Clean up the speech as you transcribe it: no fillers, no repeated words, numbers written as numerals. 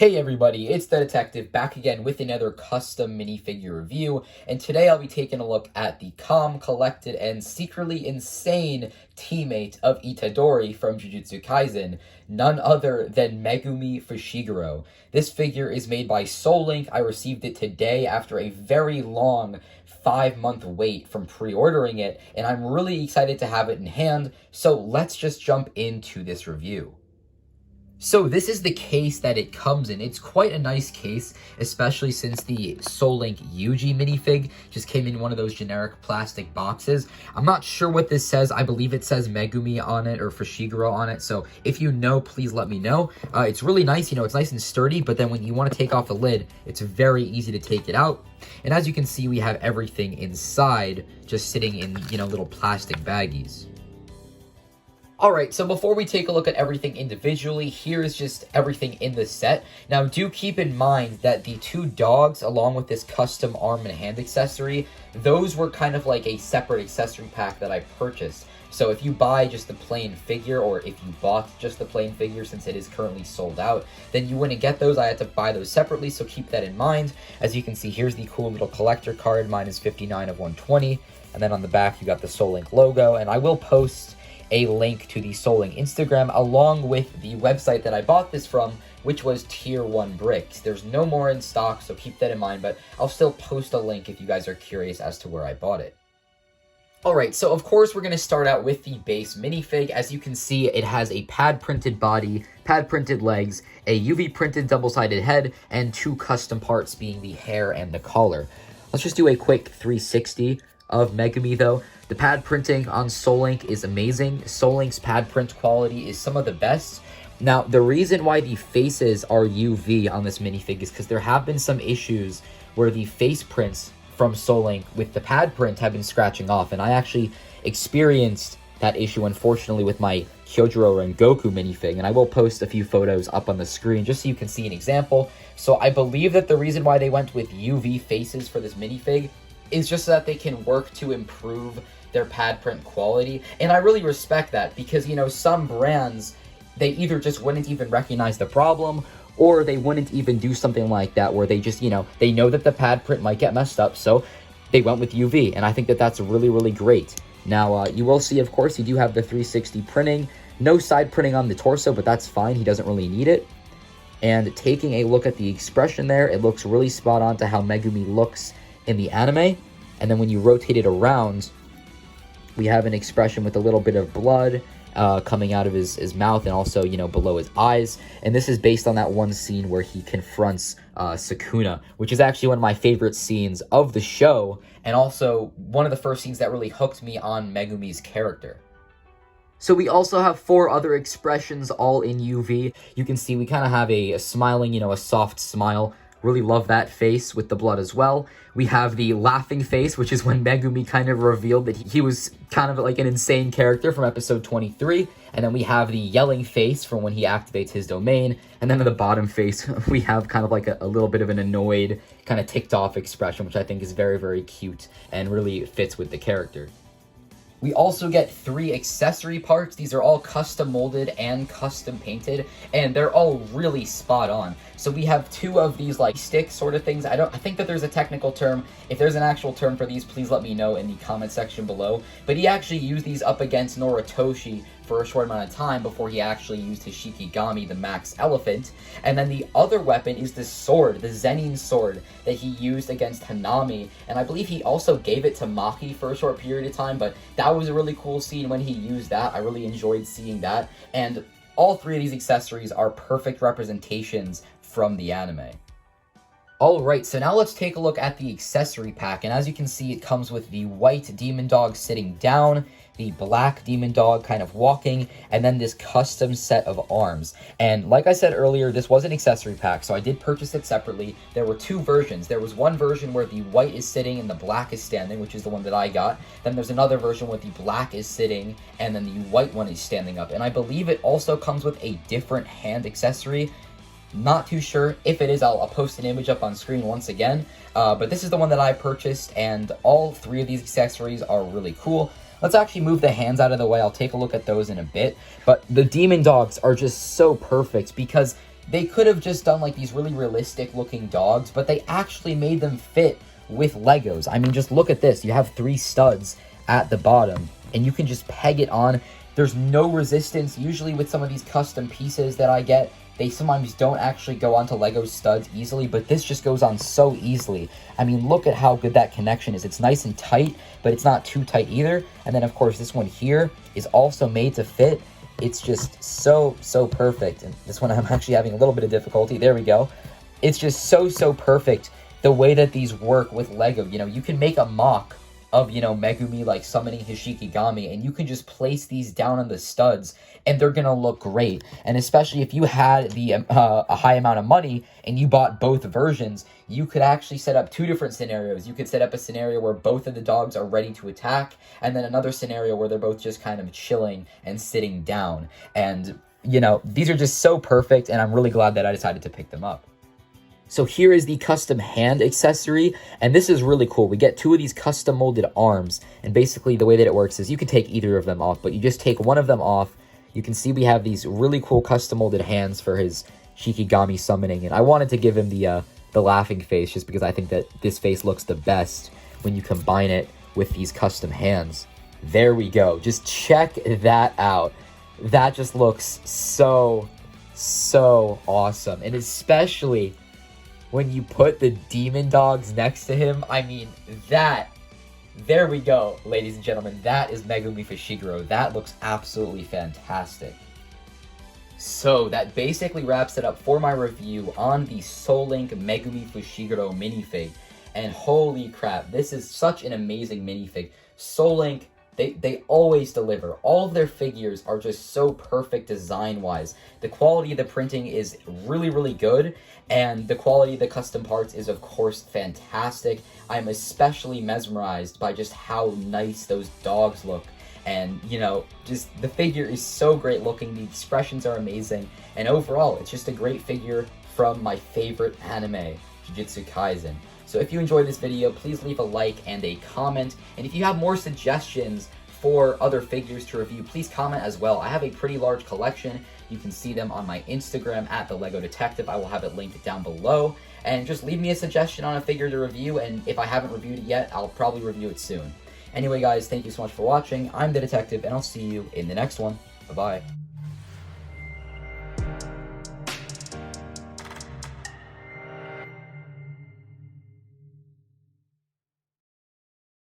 Hey everybody, it's the Detective back again with another custom minifigure review, and today I'll be taking a look at the calm, collected, and secretly insane teammate of Itadori from Jujutsu Kaisen, none other than Megumi Fushiguro. This figure is made by Soulink. I received it today after a very long 5-month wait from pre-ordering it, and I'm really excited to have it in hand, so let's just jump into this review. So this is the case that it comes in. It's quite a nice case, especially since the Soulink Yuji minifig just came in one of those generic plastic boxes. I'm not sure what this says. I believe it says Megumi on it or Fushiguro on it. So if you know, please let me know. It's really nice. You know, it's nice and sturdy, but then when you want to take off the lid, it's very easy to take it out. And as you can see, we have everything inside just sitting in, little plastic baggies. Alright, so before we take a look at everything individually, here is just everything in the set. Now, do keep in mind that the two dogs, along with this custom arm and hand accessory, those were kind of like a separate accessory pack that I purchased. So if you buy just the plain figure, or if you bought just the plain figure since it is currently sold out, then you wouldn't get those. I had to buy those separately, so keep that in mind. As you can see, here's the cool little collector card. Mine is 59 of 120. And then on the back, you got the Soulink logo. And I will post a link to the Soulink Instagram along with the website that I bought this from, which was Tier 1 Bricks. There's no more in stock, so keep that in mind, but I'll still post a link if you guys are curious as to where I bought it. Alright, so of course we're going to start out with the base minifig. As you can see, it has a pad-printed body, pad-printed legs, a UV-printed double-sided head, and two custom parts being the hair and the collar. Let's just do a quick 360 of Megumi though. The pad printing on Soulink is amazing. Soulink's pad print quality is some of the best. Now, the reason why the faces are UV on this minifig is because there have been some issues where the face prints from Soulink with the pad print have been scratching off, and I actually experienced that issue, unfortunately, with my Kyojuro Rengoku minifig, and I will post a few photos up on the screen just so you can see an example. So I believe that the reason why they went with UV faces for this minifig is just so that they can work to improve their pad print quality. And I really respect that because, some brands, they either just wouldn't even recognize the problem, or they wouldn't even do something like that where they just, they know that the pad print might get messed up, so they went with UV. And I think that that's really, really great. Now, you will see, of course, you do have the 360 printing. No side printing on the torso, but that's fine. He doesn't really need it. And taking a look at the expression there, it looks really spot on to how Megumi looks in the anime. And then when you rotate it around, we have an expression with a little bit of blood coming out of his mouth and also, below his eyes. And this is based on that one scene where he confronts Sukuna, which is actually one of my favorite scenes of the show, and also one of the first scenes that really hooked me on Megumi's character. So we also have 4 other expressions all in UV. You can see we kind of have a smiling, a soft smile. Really love that face with the blood as well. We have the laughing face, which is when Megumi kind of revealed that he was kind of like an insane character from episode 23. And then we have the yelling face from when he activates his domain. And then at the bottom face, we have kind of like a little bit of an annoyed, kind of ticked off expression, which I think is very, very cute and really fits with the character. We also get 3 accessory parts. These are all custom molded and custom painted, and they're all really spot on. So we have 2 of these like stick sort of things. I think that there's a technical term. If there's an actual term for these, please let me know in the comment section below. But he actually used these up against Noritoshi for a short amount of time before he actually used his Shikigami, the Max Elephant. And then the other weapon is the sword, the Zenin sword, that he used against Hanami. And I believe he also gave it to Maki for a short period of time, but that was a really cool scene when he used that. I really enjoyed seeing that. And all 3 of these accessories are perfect representations from the anime. Alright, so now let's take a look at the accessory pack, and as you can see, it comes with the white demon dog sitting down, the black demon dog kind of walking, and then this custom set of arms. And like I said earlier, this was an accessory pack, so I did purchase it separately. There were 2 versions. There was one version where the white is sitting and the black is standing, which is the one that I got. Then there's another version where the black is sitting and then the white one is standing up. And I believe it also comes with a different hand accessory. Not too sure. If it is, I'll post an image up on screen once again. But this is the one that I purchased, and all 3 of these accessories are really cool. Let's actually move the hands out of the way. I'll take a look at those in a bit. But the demon dogs are just so perfect because they could have just done like these really realistic looking dogs, but they actually made them fit with Legos. I mean, just look at this. You have 3 studs at the bottom, and you can just peg it on. There's no resistance. Usually with some of these custom pieces that I get, they sometimes don't actually go onto Lego studs easily, but this just goes on so easily. I mean, look at how good that connection is. It's nice and tight, but it's not too tight either. And then, of course, this one here is also made to fit. It's just so perfect. And this one I'm actually having a little bit of difficulty. There we go. It's just so perfect the way that these work with Lego. You know, you can make a mock of, you know, Megumi like summoning his Shikigami, and you can just place these down on the studs and they're gonna look great. And especially if you had the a high amount of money and you bought both versions, you could actually set up 2 different scenarios. You could set up a scenario where both of the dogs are ready to attack, and then another scenario where they're both just kind of chilling and sitting down. And, you know, these are just so perfect, and I'm really glad that I decided to pick them up. So here is the custom hand accessory, and this is really cool. We get 2 of these custom molded arms, and basically the way that it works is you can take either of them off, but you just take one of them off. You can see we have these really cool custom molded hands for his Shikigami summoning, and I wanted to give him the laughing face just because I think that this face looks the best when you combine it with these custom hands. There we go. Just check that out. That just looks so awesome, and especially when you put the demon dogs next to him. I mean, there we go, ladies and gentlemen. That is Megumi Fushiguro. That looks absolutely fantastic. So that basically wraps it up for my review on the Soulink Megumi Fushiguro minifig. And holy crap, this is such an amazing minifig. Soulink, they always deliver. All of their figures are just so perfect design-wise. The quality of the printing is really good, and the quality of the custom parts is, of course, fantastic. I'm especially mesmerized by just how nice those dogs look. And, you know, just the figure is so great looking, the expressions are amazing, and overall, it's just a great figure from my favorite anime, Jujutsu Kaisen. So if you enjoyed this video, please leave a like and a comment, and if you have more suggestions for other figures to review, please comment as well. I have a pretty large collection. You can see them on my Instagram at The Lego Detective. I will have it linked down below, and just leave me a suggestion on a figure to review, and if I haven't reviewed it yet, I'll probably review it soon. Anyway, guys, thank you so much for watching. I'm The Detective, and I'll see you in the next one. Bye-bye.